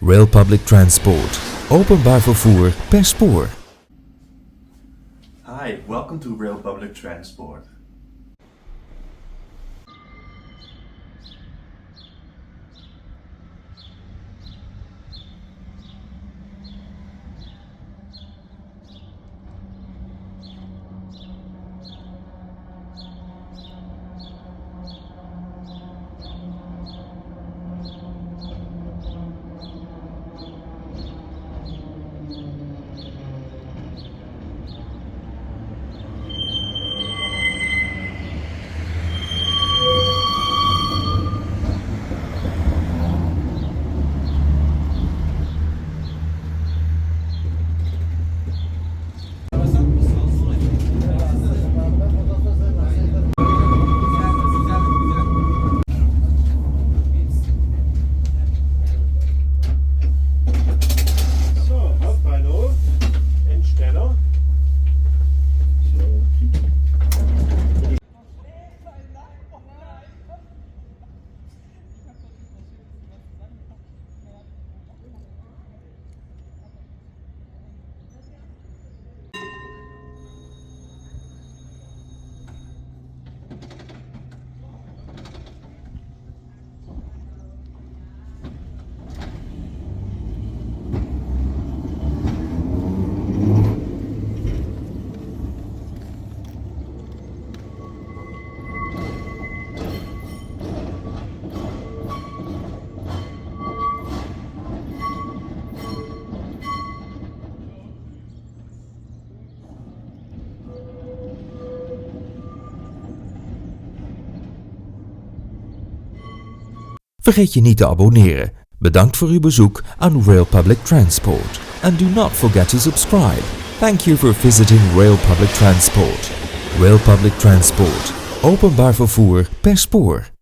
Rail Public Transport. Openbaar vervoer per spoor. Hi, welcome to Rail Public Transport. Vergeet je niet te abonneren. Bedankt voor uw bezoek aan Rail Public Transport. And do not forget to subscribe. Thank you for visiting Rail Public Transport. Rail Public Transport. Openbaar vervoer per spoor.